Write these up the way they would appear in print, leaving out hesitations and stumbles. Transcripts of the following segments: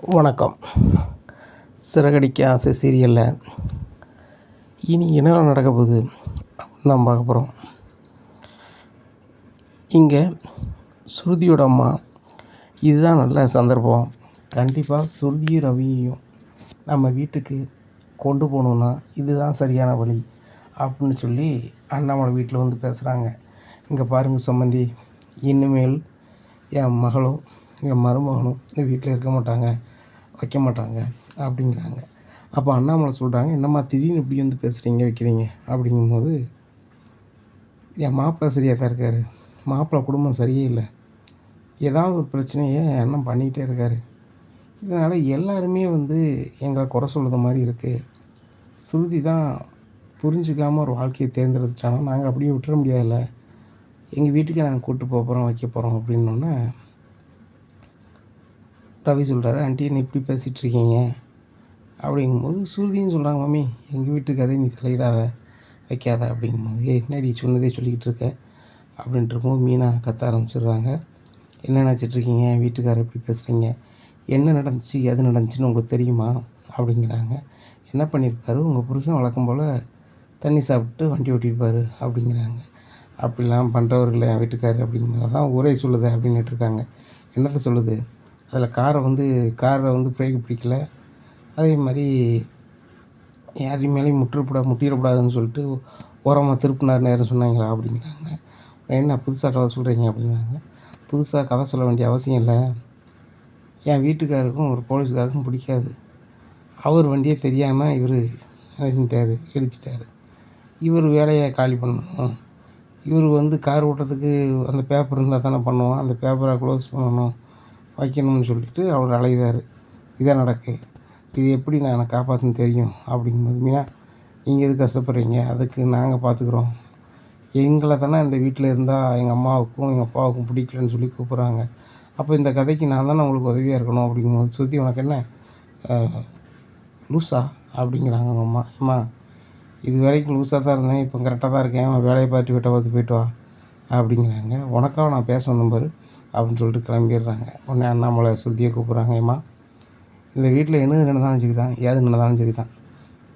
வணக்கம். சிறகடிக்க ஆசை சீரியலில் இனி என்ன நடக்க போகுது அப்படின்னு தான் பார்க்க போகிறோம். இங்கே ஸ்ருதியோட அம்மா, இதுதான் நல்ல சந்தர்ப்பம், கண்டிப்பாக ஸ்ருதியும் ரவியையும் நம்ம வீட்டுக்கு கொண்டு போகணுன்னா இதுதான் சரியான வழி அப்படின்னு சொல்லி அண்ணாமலை வீட்டில் வந்து பேசுகிறாங்க. இங்கே பாருங்கள் சம்மந்தி, இனிமேல் என் மகளும் என் மருமகனும் இந்த வீட்டில் இருக்க மாட்டாங்க, வைக்க மாட்டாங்க அப்படிங்கிறாங்க. அப்போ அண்ணாமலை சொல்கிறாங்க, என்னம்மா திடீர்னு இப்படி வந்து பேசுகிறீங்க வைக்கிறீங்க அப்படிங்கும்போது, என் மாப்பிள்ளை சரியாக தான் இருக்கார், மாப்பிள்ளை குடும்பம் சரியே இல்லை, ஏதாவது ஒரு பிரச்சனையை அண்ணன் பண்ணிக்கிட்டே இருக்கார், இதனால் எல்லாருமே வந்து எங்களை குறை சொல்லுற மாதிரி இருக்குது, ஸ்ருதி தான் புரிஞ்சிக்காமல் ஒரு வாழ்க்கையை தேர்ந்தெடுத்துட்டாங்க, நாங்கள் அப்படியே விட்டுற முடியாதுல்ல, எங்கள் வீட்டுக்கு நாங்கள் கூப்பிட்டு போகிறோம் வைக்க போகிறோம் அப்படின்னோடனே ரவி சொல்கிறாரு, ஆண்டி என்ன இப்படி பேசிகிட்ருக்கீங்க அப்படிங்கும்போது ஸ்ருதியும் சொல்கிறாங்க, மம்மி எங்கள் வீட்டுக்கு அதை நீ தலையிடாத வைக்காத அப்படிங்கும்போது, என்னடி சொன்னதே சொல்லிக்கிட்டு இருக்க அப்படின்ட்டு இருக்கும்போது மீனா கத்த ஆரம்பிச்சிடுறாங்க. என்ன நினச்சிட்ருக்கீங்க, வீட்டுக்காரர் எப்படி பேசுகிறீங்க, என்ன நடந்துச்சு எது நடந்துச்சுன்னு உங்களுக்கு தெரியுமா அப்படிங்கிறாங்க. என்ன பண்ணியிருப்பார், உங்கள் புருஷன் வழக்கம் போல் தண்ணி சாப்பிட்டு வண்டி ஓட்டியிருப்பார் அப்படிங்கிறாங்க. அப்படிலாம் பண்ணுறவர்கள் என் வீட்டுக்காரர் அப்படிங்கும்போது தான் ஊரே சொல்லுது அப்படின்னுட்டு இருக்காங்க. என்னத்தை சொல்லுது, அதில் காரை வந்து பிரேக் பிடிக்கல, அதே மாதிரி யாரையும் மேலேயும் முட்டிடக்கூடாதுன்னு சொல்லிட்டு ஓரமாக திருப்பினார் நேரம் சொன்னாங்களா அப்படிங்கிறாங்க. என்ன புதுசாக கதை சொல்கிறீங்க அப்படிங்கிறாங்க. புதுசாக கதை சொல்ல வேண்டிய அவசியம் இல்லை, என் வீட்டுக்காருக்கும் ஒரு போலீஸ்காருக்கும் பிடிக்காது, அவர் வண்டியே தெரியாமல் இவர் நினைச்சிட்டார், இடிச்சிட்டார், இவர் வேலையை காலி பண்ணணும், இவர் வந்து கார் ஓட்டுறதுக்கு அந்த பேப்பர் இருந்தால் தானே பண்ணுவோம், அந்த பேப்பரை க்ளோஸ் பண்ணணும் வைக்கணும்னு சொல்லிட்டு அவர் அலைதார், இதான் நடக்கு, இது எப்படி நான் காப்பாற்றுன்னு தெரியும் அப்படிங்கும்போது, மீனா நீங்கள் எது கஷ்டப்படுறீங்க, அதுக்கு நாங்கள் பார்த்துக்குறோம், எங்களை தானே இந்த வீட்டில் இருந்தால் எங்கள் அம்மாவுக்கும் எங்கள் அப்பாவுக்கும் பிடிக்கலன்னு சொல்லி கூப்பிட்றாங்க, அப்போ இந்த கதைக்கு நான் தானே உங்களுக்கு உதவியாக இருக்கணும் அப்படிங்கும்போது, சுற்றி உனக்கு என்ன லூஸா அப்படிங்கிறாங்க அவங்க அம்மா. அம்மா இது வரைக்கும் லூஸாக தான் இருந்தேன், இப்போ கரெக்டாக தான் இருக்கேன், வேலையை பார்த்து போயிட்டு வா அப்படிங்கிறாங்க. உனக்காக நான் பேச வந்தேன் பாரு அப்படின்னு சொல்லிட்டு கிளம்பிடுறாங்க. உடனே அண்ணாமலை ஸ்ருதியை கூப்பிட்றாங்க, ஏம்மா இந்த வீட்டில் என்ன நடந்தாலும் சரி தான், ஏது நடந்தாலும் சரி தான்,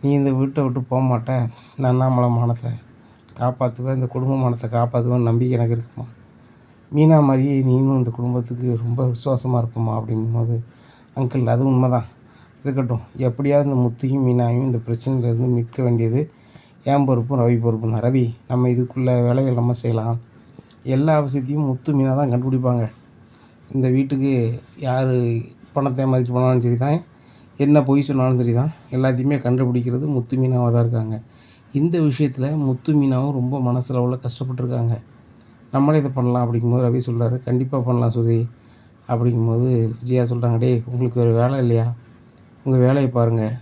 நீ இந்த வீட்டை விட்டு போக மாட்டேன், இந்த அண்ணாமலை மானத்தை காப்பாற்றுவேன், இந்த குடும்ப மானத்தை காப்பாற்றுவேன் நம்பிக்கை எனக்கு இருக்குமா, மீனா மாதிரியே நீனும் இந்த குடும்பத்துக்கு ரொம்ப விசுவாசமாக இருப்போம்மா அப்படிங்கும்போது, அங்கிள் அது உண்மை தான் இருக்கட்டும், எப்படியாவது இந்த முத்தையும் மீனாயும் இந்த பிரச்சனையிலேருந்து மீட்க வேண்டியது என் பொறுப்பும் ரவி பொறுப்பும் தான், ரவி நம்ம இதுக்குள்ளே வேலைகள் நம்ம செய்யலாம், எல்லா அவசியத்தையும் முத்து மீனாக தான் கண்டுபிடிப்பாங்க, இந்த வீட்டுக்கு யார் பணத்தை ஏமாற்றிட்டு போனாலும் சரி தான், என்ன பொய் சொன்னாலும் சரி தான், எல்லாத்தையுமே கண்டுபிடிக்கிறது முத்து மீனாவாக தான் இருக்காங்க, இந்த விஷயத்தில் முத்து மீனாவும் ரொம்ப மனசளவில் கஷ்டப்பட்டுருக்காங்க, நம்மளே இதை பண்ணலாம் அப்படிங்கும்போது ரவி சொல்கிறாரு, கண்டிப்பாக பண்ணலாம் சுதி அப்படிங்கும்போது விஜயா சொல்கிறாங்க, டேய் உங்களுக்கு வேறு வேலை இல்லையா, உங்கள் வேலையை பாருங்கள்,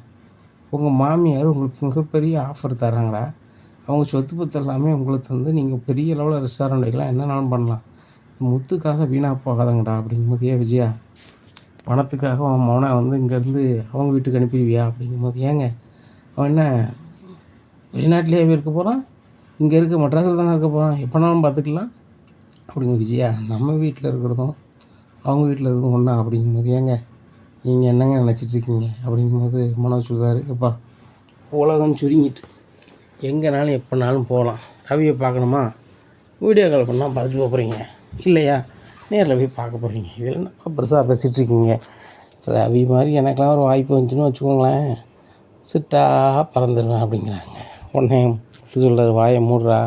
உங்கள் மாமியார் உங்களுக்கு மிகப்பெரிய ஆஃபர் தராங்களா, அவங்க சொத்து பத்து எல்லாமே உங்களுக்கு தந்து நீங்கள் பெரிய அளவில் ரெஸ்டாரண்ட் வைக்கலாம், என்னன்னாலும் பண்ணலாம், முத்துக்காக வீணாக போகாதங்கடா அப்படிங்கும்போது, விஜயா பணத்துக்காக அவன் மௌனை வந்து இங்கேருந்து அவங்க வீட்டுக்கு அனுப்பிடுவியா அப்படிங்கும்போது, ஏங்க அவன் என்ன வெளிநாட்டிலேயே இருக்க போகிறான், இங்கே இருக்க மெட்ராஸில் தானே இருக்க போகிறான், எப்போனாலும் பார்த்துக்கலாம் அப்படிங்கும்போது, விஜயா நம்ம வீட்டில் இருக்கிறதும் அவங்க வீட்டில் இருக்கிறதும் ஒன்றா அப்படிங்கும்போது, ஏங்க நீங்கள் என்னங்க நினச்சிட்ருக்கீங்க அப்படிங்கும்போது மனோஜ் சொல்கிறாரு, எப்பா உலகம் சுருங்கிட்டு எங்கேனாலும் எப்போனாலும் போகலாம், ரவியை பார்க்கணுமா வீடியோ கால் பண்ணால் பார்த்துட்டு போகிறீங்க, இல்லையா நேரில் போய் பார்க்க போகிறீங்க, இதில் என்னப்பா பெருசாக பேசிகிட்ருக்கீங்க, ரவி மாதிரி எனக்கெல்லாம் ஒரு வாய்ப்பு வந்துச்சுன்னு வச்சுக்கோங்களேன், சிட்டாக பறந்துடுவேன் அப்படிங்கிறாங்க. உடனே முத்து சொல்கிறார், வாயை மூடுறா,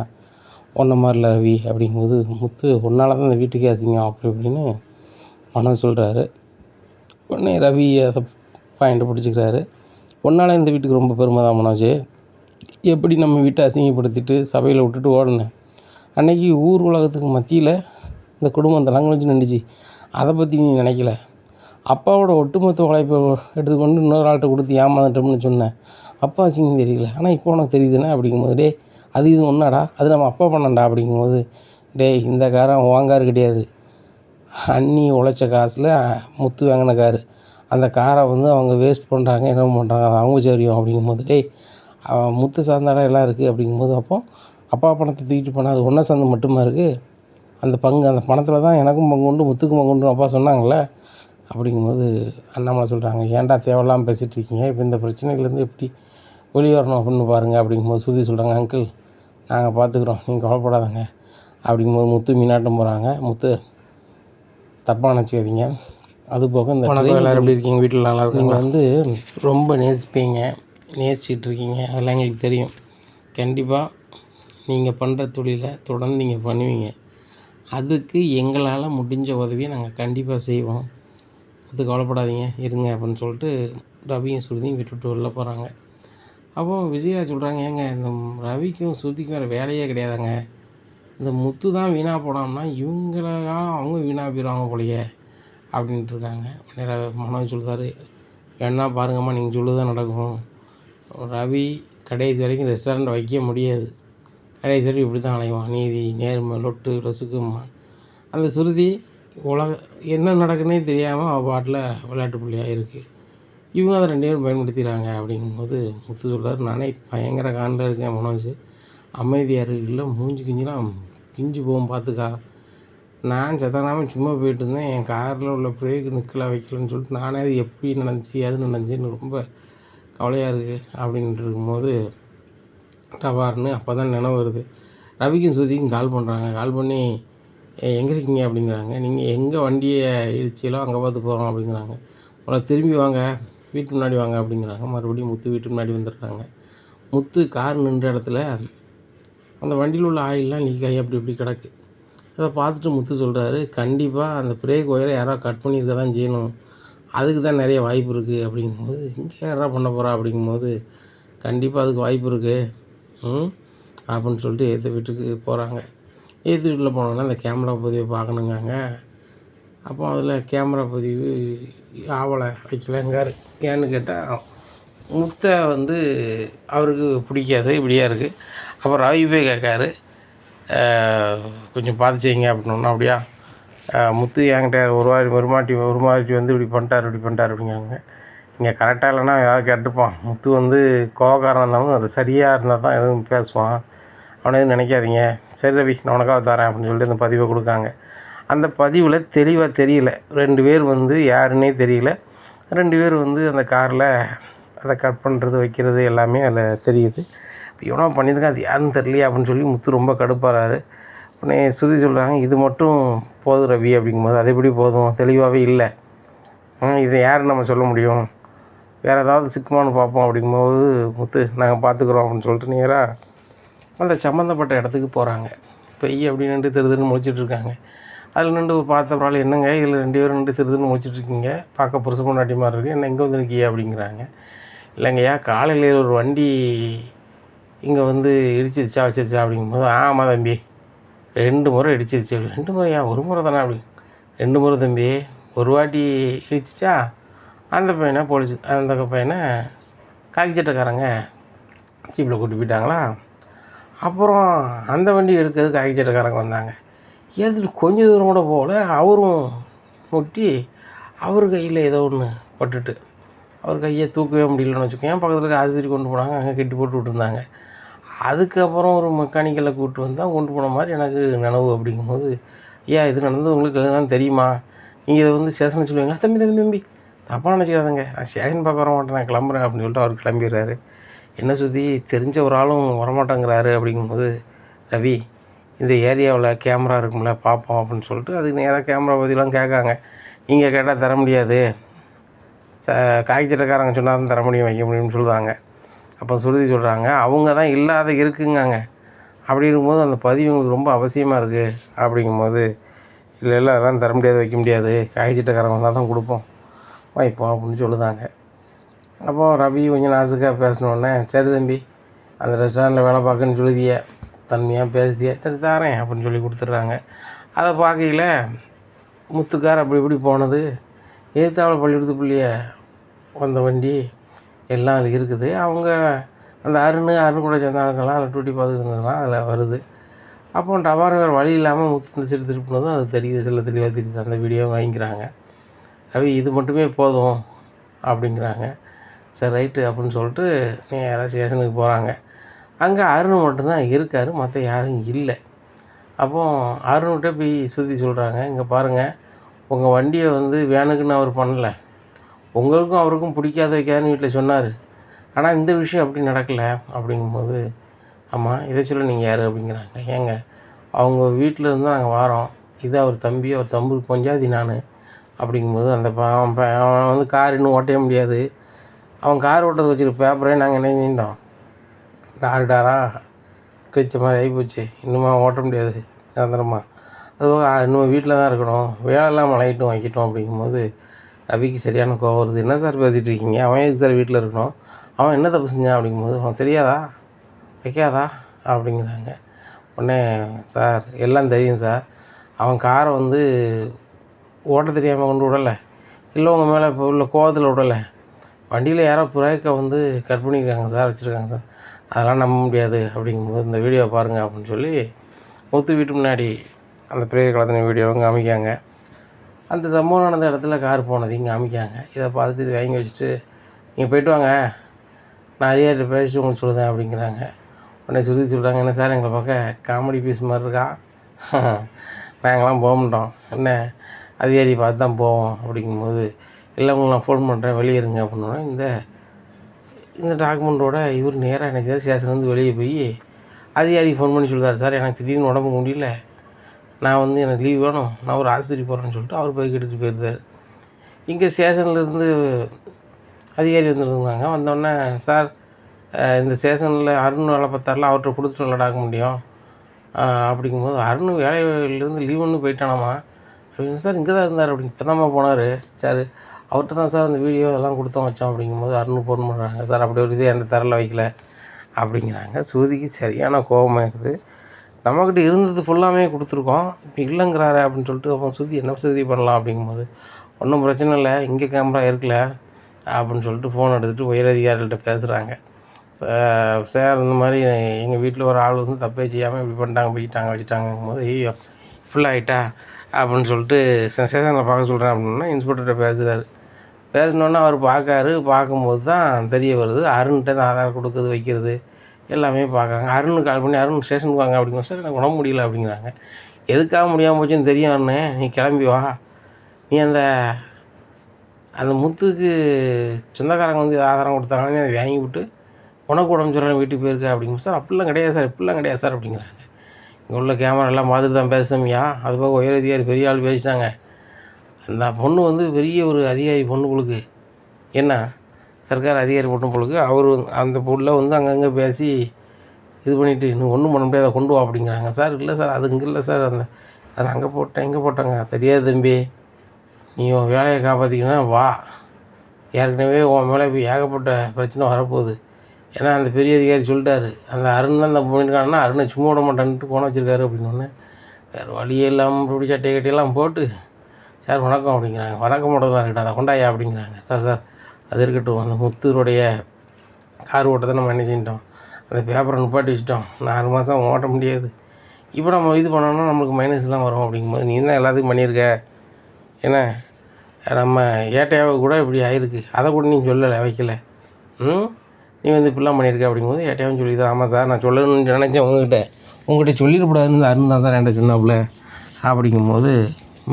ஒன்றை மாதிரில ரவி அப்படிங்கும்போது, முத்து ஒன்றால் தான் இந்த வீட்டுக்கே அசிங்கம் அப்படி இப்படின்னு மனோஜ் சொல்கிறாரு. உடனே ரவி அதை பாயிண்ட்டை பிடிச்சிக்கிறாரு, ஒன்றால் இந்த வீட்டுக்கு ரொம்ப பெருமை தான் மனோஜ், எப்படி நம்ம வீட்டை அசிங்கப்படுத்திட்டு சபையில் விட்டுட்டு ஓடினேன், அன்றைக்கி ஊர் உலகத்துக்கு மத்தியில் இந்த குடும்பம் தலங்கழிச்சு நின்றுச்சு, அதை பற்றி நீ நினைக்கல, அப்பாவோட ஒட்டுமொத்த உழைப்பை எடுத்துக்கொண்டு இன்னொரு ஆள்கிட்ட கொடுத்து ஏமாந்துட்டோம்னு சொன்னேன், அப்பா அசிங்கம் தெரியல, ஆனால் இப்போ உனக்கு தெரியுதுண்ணே அப்படிங்கும்போது, டே அது இது ஒன்றாடா, அது நம்ம அப்பா பண்ணண்டா அப்படிங்கும்போது, டே இந்த காரம் வாங்காரு கிடையாது, அண்ணி உழைச்ச காசில் முத்து வாங்கின காரு, அந்த காரை வந்து அவங்க வேஸ்ட் பண்ணுறாங்க, என்ன பண்ணுறாங்க, அது அவங்க சரியும் அப்படிங்கும்போது, டே முத்து சார்ந்தாடம் எல்லாம் இருக்குது அப்படிங்கும்போது, அப்போ அப்பா பணத்தை தூக்கிட்டு போனால் அது ஒன்றை சார்ந்து மட்டுமா இருக்குது, அந்த பங்கு அந்த பணத்தில் தான் எனக்கும் பங்கு உண்டு முத்துக்கும் பங்கு உண்டு அப்பா சொன்னாங்களே அப்படிங்கும்போது அண்ணாமலை சொல்கிறாங்க, ஏன்டா தேவையில்லாமல் பேசிகிட்டு இருக்கீங்க, இப்போ இந்த பிரச்சனையிலேருந்து எப்படி வெளியே வரணும் அப்படின்னு பாருங்கள். அப்படிங்கும்போது சுருதி சொல்கிறாங்க, அங்கிள் நாங்கள் பார்த்துக்குறோம், நீங்கள் கவலைப்படாதங்க. அப்படிங்கும்போது முத்து மீனாட்டம் போகிறாங்க. முத்து தப்பாக நினச்சிக்காதீங்க. அதுபோக இந்த எல்லோரும் எப்படி இருக்கீங்க, வீட்டில் நல்லா இருக்கும். நீங்கள் வந்து ரொம்ப நேசிப்பீங்க, நேசிச்சுட்டு இருக்கீங்க, அதெல்லாம் எங்களுக்கு தெரியும். கண்டிப்பாக நீங்கள் பண்ணுற தொழிலை தொடர்ந்து நீங்கள் பண்ணுவீங்க. அதுக்கு எங்களால் முடிஞ்ச உதவியை நாங்கள் கண்டிப்பாக செய்வோம். அது கவலைப்படாதீங்க இருங்க அப்படின்னு சொல்லிட்டு ரவியும் சுருதியும் விட்டுவிட்டு வெளில போகிறாங்க. அப்போ விஜயா சொல்கிறாங்க, ஏங்க இந்த ரவிக்கும் சுருதிக்கும் வேறு வேலையே கிடையாதுங்க, இந்த முத்து தான் வீணாக போனோம்னா இவங்களாம் அவங்க வீணாக போயிடுவாங்க போலையே அப்படின்ட்டு இருக்காங்க. மனோஜ் சொல்கிறாரு, வேணா பாருங்கம்மா, நீங்கள் சொல்லுதான் நடக்கும். ரவி கடைசி வரைக்கும் ரெஸ்டாரண்ட் வைக்க முடியாது, கடைசி வரைக்கும் இப்படி தான் அலைவான், நீதி நேர்மை லொட்டு லொசுக்குமா. அந்த சுருதி என்ன நடக்குன்னே தெரியாமல் அவள் பாட்டில் விளையாட்டு பிள்ளையாக இருக்குது. இவங்க அதை 2 பேரும் பயன்படுத்திடுறாங்க. அப்படிங்கும்போது முத்து சொல்கிறார், நானே பயங்கர காண்டில் இருக்கேன் மனோஜ், அமைதியாக இல்லை மூஞ்சி கிஞ்சிலாம் கிஞ்சி போகும் பார்த்துக்கா. நான் சத்தனாமல் சும்மா போயிட்டு இருந்தேன், என் காரில் உள்ள பிரேக்கு நிற்கல வைக்கலன்னு சொல்லிட்டு நானே அது எப்படி நடந்துச்சு அது நடந்துச்சுன்னு ரொம்ப கவலையாக இருக்குது அப்படின்ட்டு இருக்கும்போது டபார்னு அப்போ தான் நினைவு வருது. ரவிக்கும் சுருதிக்கும் கால் பண்ணுறாங்க. கால் பண்ணி எங்கே இருக்கீங்க அப்படிங்கிறாங்க. நீங்கள் எங்கே வண்டியை இடிச்சிலோ அங்கே பார்த்து போகிறோம் அப்படிங்கிறாங்க. திரும்பி வாங்க, வீட்டு முன்னாடி வாங்க அப்படிங்கிறாங்க. மறுபடியும் முத்து வீட்டு முன்னாடி வந்துடுறாங்க. முத்து கார் நின்ற இடத்துல அந்த வண்டியில் உள்ள ஆயிலெலாம் லீக் ஆகி அப்படி இப்படி கிடக்கு. அதை பார்த்துட்டு முத்து சொல்கிறாரு, கண்டிப்பாக அந்த பிரேக் ஒயரை யாரோ கட் பண்ணியிருக்க தான் செய்யணும், அதுக்கு தான் நிறைய வாய்ப்பு இருக்குது. அப்படிங்கும்போது இங்கே யாரா பண்ண போகிறா அப்படிங்கும்போது கண்டிப்பாக அதுக்கு வாய்ப்பு இருக்குது அப்படின்னு சொல்லிட்டு ஏற்ற வீட்டுக்கு போகிறாங்க. ஏற்று வீட்டில் போனோன்னா அந்த கேமரா பதிவை பார்க்கணுங்காங்க. அப்போ அதில் கேமரா பதிவு ஆவலை வைக்கலங்கார். ஏன்னு கேட்டால் முத்தை வந்து அவருக்கு பிடிக்காது, இப்படியா இருக்குது. அப்புறம் ரவி போய் கேட்காரு, கொஞ்சம் பார்த்து செய்யுங்க அப்படின்னா. அப்படியா முத்து என்கிட்ட ஒரு மாதிரி வந்து இப்படி பண்ணிட்டார் அப்படிங்கிறாங்க. இங்கே கரெக்டாக இல்லைன்னா ஏதாவது கேட்டுப்பான். முத்து வந்து கோவக்காரன் இருந்தாலும் அது சரியாக இருந்தால் தான் எதுவும் பேசுவான், அவனை எதுவும் நினைக்காதீங்க. சரி ரவி, நான் உனக்காக தரேன் அப்படின்னு சொல்லிட்டு அந்த பதிவை கொடுக்காங்க. அந்த பதிவில் தெளிவாக தெரியல, 2 பேர் வந்து யாருன்னே தெரியல. 2 பேர் வந்து அந்த காரில் அதை கட் பண்ணுறது வைக்கிறது எல்லாமே அதில் தெரியுது. இப்போ எவனோ பண்ணியிருக்கான், அது யாருன்னு தெரியலையே அப்படின்னு சொல்லி முத்து ரொம்ப கடுப்பாகிறாரு. உடனே சுருதி சொல்கிறாங்க, இது மட்டும் போதும் ரவி அப்படிங்கும்போது, அது எப்படி போதும், தெளிவாகவே இல்லை, இதை யாருன்னு நம்ம சொல்ல முடியும், வேறு ஏதாவது சிக்குமான்னு பார்ப்போம் அப்படிங்கும்போது முத்து நாங்கள் பார்த்துக்குறோம் அப்படின்னு சொல்லிட்டு நேராக அந்த சம்மந்தப்பட்ட இடத்துக்கு போகிறாங்க. பெய் அப்படி நின்று திருதுன்னு முடிச்சிட்ருக்காங்க. அதில் நின்று பார்த்தப்பறால, என்னங்க இதில் 2 பேரும் நின்று திருதுன்னு முடிச்சிட்ருக்கீங்க, பார்க்க புருஷ பொண்டாட்டி மாதிரி இருக்குது, என்ன இங்கே வந்துருக்கியா அப்படிங்கிறாங்க. இல்லைங்கய்யா, காலையில் ஒரு வண்டி இங்கே வந்து இடிச்சிருச்சா வச்சிருச்சா அப்படிங்கும்போது, ஆமாம் தம்பி 2 முறை இடிச்சிருச்சு. 2 முறையா, 1 முறை தானே அப்படி, 2 முறை தம்பி, ஒரு வாட்டி இடிச்சிச்சா அந்த பையனை அந்த பையனை காக்கி சட்டைக்காரங்க ஜீப்பில் கூட்டி போயிட்டாங்களா. அப்புறம் அந்த வண்டி எடுக்கிறது காக்கி சட்டைக்காரங்க வந்தாங்க, எடுத்துகிட்டு கொஞ்சம் தூரம் கூட போகல, அவரும் முட்டி அவர் கையில் ஏதோ ஒன்று பட்டுட்டு அவர் கையை தூக்கவே முடியலன்னு வச்சுக்கோங்க. பக்கத்தில் இருக்க ஆஸ்பத்திரி கொண்டு போனாங்க, அங்கே கட்டி போட்டு விட்டுருந்தாங்க. அதுக்கப்புறம் ஒரு மெக்கானிக்கலை கூப்பிட்டு வந்தால் கொண்டு போன மாதிரி எனக்கு நினைவு. அப்படிங்கும்போது, ஐயா இது நடந்தது உங்களுக்கு தான் தெரியுமா, நீங்கள் இதை வந்து ஸ்டேஷன் சொல்லுவீங்களா, தம்பி தப்பாக நினச்சிக்காதங்க, நான் ஸ்டேஷன் பார்க்க வர மாட்டேன், நான் கிளம்புறேன் அப்படின்னு சொல்லிட்டு அவர் கிளம்பிடுறாரு. என்ன சுற்றி தெரிஞ்ச ஒரு ஆளும் வரமாட்டேங்கிறாரு. அப்படிங்கும்போது, ரவி இந்த ஏரியாவில் கேமரா இருக்கும்ல பார்ப்போம் அப்படின்னு சொல்லிட்டு அதுக்கு நேராக கேமரா பற்றிலாம் கேட்காங்க. நீங்கள் கேட்டால் தர முடியாது, காக்கி சட்டைக்காரங்க சொன்னால் தான் தர முடியும், வைக்க முடியும்னு சொல்லுவாங்க. அப்போ சுருதி சொல்கிறாங்க, அவங்க தான் இல்லாத இருக்குங்காங்க. அப்படி இருக்கும்போது அந்த பதிவு உங்களுக்கு ரொம்ப அவசியமாக இருக்குது அப்படிங்கும்போது, இல்லை அதெல்லாம் தர முடியாது, வைக்க முடியாது, காக்கி சட்டைக்காரங்க வந்தால் தான் கொடுப்போம், வைப்போம் அப்படின்னு சொல்லுதாங்க. அப்போது ரவி கொஞ்சம் நாசுக்காக பேசினோடனே, சரி தம்பி அந்த ரெஸ்டாரண்ட்டில் வேலை பார்க்குன்னு சொல்லுதிய, தன்மையாக பேசுதிய, சரி தாரேன் அப்படின்னு சொல்லி கொடுத்துட்றாங்க. அதை பார்க்கையில் முத்துக்கார் அப்படி இப்படி போனது, எதிர்த்தாவளை பள்ளிக்கூடத்துக்குள்ளேயே வந்த வண்டி எல்லாம் அதில் இருக்குது. அவங்க அந்த அருண் கூட சேர்ந்தாங்கலாம் அதில் டூட்டி பார்த்துட்டு இருந்ததுலாம் அதில் வருது. அப்போ டபார் வேறு வழி இல்லாமல் முத்து இந்த சைடு திருப்பினதும் அது தெரியுது, இதில் தெளிவாக தெரியுது. அந்த வீடியோ வாங்கிக்கிறாங்க. ரவி இது மட்டுமே போதும் அப்படிங்கிறாங்க. சரி ரைட்டு அப்படின்னு சொல்லிட்டு நேராக ஸ்டேஷனுக்கு போகிறாங்க. அங்கே அருண் மட்டும்தான் இருக்கார், மற்ற யாரும் இல்லை. அப்போது அருண்கிட்ட போய் சுற்றி சொல்கிறாங்க, இங்கே பாருங்கள் உங்கள் வண்டியை வந்து வேணுக்குன்னு அவர் பண்ணல, உங்களுக்கும் அவருக்கும் பிடிக்காத வைக்காதுன்னு வீட்டில் சொன்னார். ஆனால் இந்த விஷயம் அப்படி நடக்கலை அப்படிங்கும்போது, ஆமாம் இதை சொல்ல நீங்கள் யார் அப்படிங்கிறாங்க. ஏங்க அவங்க வீட்டில் இருந்து தான் நாங்கள் வாரோம், இது அவர் தம்பி, அவர் தம்பி பொஞ்சாதி நான் அப்படிங்கும்போது, அந்த அவன் வந்து கார் இன்னும் ஓட்டவே முடியாது, அவன் கார் ஓட்டத்தை வச்சுருக்க பேப்பரே நாங்கள் என்ன நீண்டோம், டாரா கிழிச்ச மாதிரி ஆகிப்போச்சு, இன்னுமா ஓட்ட முடியாது நிரந்தரமா, அதுவும் இன்னும் வீட்டில் தான் இருக்கணும், வேலைலாம் மழையிட்டும் வைக்கட்டும் அப்படிங்கும்போது ரவிக்கு சரியான கோவம் வருது. என்ன சார் பேசிகிட்டு இருக்கீங்க, அவன் எதுக்கு சார் வீட்டில் இருக்கணும், அவன் என்ன தப்பு செஞ்சான் அப்படிங்கும்போது, அவன் தெரியாதா வைக்காதா அப்படிங்கிறாங்க. உடனே சார் எல்லாம் தெரியும் சார், அவன் காரை வந்து ஓட்ட தெரியாமல் கொண்டு விடலை, இல்லை உங்கள் மேலே இப்போ உள்ள கோவத்தில் விடலை, வண்டியில் யாரோ பிரேக்கை வந்து கட் பண்ணியிருக்காங்க சார், வச்சுருக்காங்க சார், அதெல்லாம் நம்ப முடியாது அப்படிங்கும்போது இந்த வீடியோ பாருங்கள் அப்படின்னு சொல்லி முத்து வீட்டு முன்னாடி அந்த பிரேக் கலத்தின வீடியோவும் காமிக்காங்க. அந்த சம்பவம் நடந்த இடத்துல கார் போனதையும் காமிக்காங்க. இதை பார்த்துட்டு இது வாங்கி வச்சுட்டு நீங்கள் போய்ட்டு வாங்க, நான் அதிகாரிட்ட பேசிட்டு உங்களுக்கு சொல்லுதேன் அப்படிங்கிறாங்க. உடனே சொல்கிறாங்க, என்ன சார் எங்களை பார்க்க காமெடி பீஸ் மாதிரி இருக்கா, நாங்களாம் போக மாட்டோம், என்ன அதிகாரி பார்த்து தான் போவோம் அப்படிங்கும்போது, இல்லை உங்களுக்கு நான் ஃபோன் பண்ணுறேன் வெளியே இருங்க அப்படின்னா, இந்த டாக்குமெண்ட்டோட இவர் நேராக எனக்கு ஸ்டேஷன்லேருந்து வெளியே போய் அதிகாரிக்கு ஃபோன் பண்ணி சொல்கிறார், சார் எனக்கு திடீர்னு உடம்பு முடியல, நான் வந்து எனக்கு லீவ் வேணும், நான் ஒரு ஆஸ்பத்திரி போகிறேன்னு சொல்லிட்டு அவர் போய் எடுத்துகிட்டு போயிருந்தார். இங்கே ஸ்டேஷன்லேருந்து அதிகாரி வந்துருந்தாங்க. வந்தோடனே சார் இந்த ஸ்டேஷனில் அருண் வேலை பார்த்தாரில் அவர்கிட்ட கொடுத்துட்டு விளையாடாக்க முடியும் அப்படிங்கும்போது, அருண் வேலையிலேருந்து லீவுன்னு போயிட்டானாமா அப்படின்னு. சார் இங்கே தான் இருந்தார் அப்படின்னு, இப்போ தான்மா போனார் சார், அவர்கிட்ட தான் சார் அந்த வீடியோ எல்லாம் கொடுத்தோம் வச்சோம் அப்படிங்கும்போது அருண் ஃபோன் பண்ணுறாங்க, சார் அப்படி ஒரு இதே எந்த தரல வைக்கல அப்படிங்கிறாங்க. ஸ்ருதிக்கு சரியான கோபமாகிடுது, நம்மக்கிட்ட இருந்தது ஃபுல்லாமே கொடுத்துருக்கோம், இப்போ இல்லைங்கிறாரு அப்படின்னு சொல்லிட்டு, அப்போ ஸ்ருதி என்ன ஸ்ருதி பண்ணலாம் அப்படிங்கும்போது, ஒன்றும் பிரச்சனை இல்லை, இங்கே கேமரா இருக்குல்ல அப்படின்னு சொல்லிட்டு ஃபோன் எடுத்துகிட்டு உயரதிகாரிகள்கிட்ட பேசுகிறாங்க. சார் இந்த மாதிரி எங்கள் வீட்டில் ஒரு ஆள் வந்து தப்பே செய்யாமல் இப்படி பண்ணிட்டாங்க போய்ட்டாங்க வச்சுட்டாங்கும் போது, ஐயோ ஃபுல்லாகிட்டா அப்படின்னு சொல்லிட்டு ஸ்டேஷனில் பார்க்க சொல்கிறேன் அப்படின்னா இன்ஸ்பெக்டர்கிட்ட பேசுகிறாரு. பேசினோன்னே அவர் பார்க்கும்போது தான் தெரிய வருது, அருண்கிட்ட தான் ஆதாரம் கொடுக்குறது வைக்கிறது எல்லாமே பார்க்குறாங்க. அருண் கால் பண்ணி, அருண் ஸ்டேஷனுக்கு வாங்க அப்படிங்க, சார் எனக்கு உடம்பு முடியல அப்படிங்கிறாங்க. எதுக்காக முடியாமல் போச்சுன்னு தெரியும் அருண், நீ கிளம்பி வா, நீ அந்த முத்துக்கு சொந்தக்காரங்க வந்து ஆதாரம் கொடுத்தாங்கன்னு அதை வாங்கி விட்டு உனக்கு உடம்பு சொல்கிறேன் வீட்டுக்கு போயிருக்க அப்படிங்க. சார் அப்படிலாம் கிடையாது சார், இப்படிலாம் கிடையாது சார் அப்படிங்கிறாங்க. இங்கே உள்ள கேமரா எல்லாம் பார்த்துட்டு தான் பேசுமியா, அது போக உயர் அதிகாரி பெரிய ஆள் பேசிட்டாங்க, அந்த பொண்ணு வந்து பெரிய ஒரு அதிகாரி பொண்ணு பொழுக்கு, என்ன சர்க்கார் அதிகாரி பொண்ணு பொழுக்கு, அவர் அந்த பொருளை வந்து அங்கங்கே பேசி இது பண்ணிவிட்டு இன்னும் ஒன்றும் பண்ண முடியாத கொண்டு வா அப்படிங்கிறாங்க. சார் இல்லை சார் அது இங்கே இல்லை சார், அதை அங்கே போட்டேன் இங்கே போட்டாங்க, தெரியாது தம்பி, நீ உன் வேலையை காப்பாற்றிக்கினா வா, ஏற்கனவே உன் மேலே இப்போ ஏகப்பட்ட பிரச்சனை வரப்போகுது, ஏன்னா அந்த பெரிய அதிகாரி சொல்லிட்டாரு, அந்த அருண் தான் அந்த பண்ணியிருக்காங்கன்னா அருணை சும்மா விட மாட்டான்ட்டு போன வச்சுருக்காரு அப்படின்னோடனே வேறு வழியே இல்லாமல் இப்படி சட்டை கட்டியெல்லாம் போட்டு, சார் வணக்கம் அப்படிங்கிறாங்க. வணக்கம் மட்டும் தான் இருக்கட்டும், அதை கொண்டாயா அப்படிங்கிறாங்க. சார் அது இருக்கட்டும், அந்த முத்துருடைய கார் ஓட்டத்தை நம்ம என்ன செஞ்சிட்டோம், அந்த பேப்பரை நிப்பாட்டி வச்சுட்டோம், 6 மாதம் ஓட்ட முடியாது, இப்போ நம்ம இது பண்ணோம்னா நம்மளுக்கு மைனஸ்லாம் வரும் அப்படிங்கும்போது, நீ தான் எல்லாத்துக்கும் பண்ணியிருக்க, ஏன்னா நம்ம ஏட்டையாவை கூட இப்படி ஆயிருக்கு, அதை கூட நீ சொல்லலை வைக்கல, நீ வந்து இப்படிலாம் பண்ணியிருக்க அப்படிங்கும்போது ஏட்டையாவும் சொல்லிதான். ஆமாம் சார் நான் சொல்லணும்னு நினச்சேன் உங்கள்கிட்ட சொல்லிடக்கூடாதுன்னு அருண் தான் சார் என்கிட்ட சொன்னாப்புல அப்படிங்கும்போது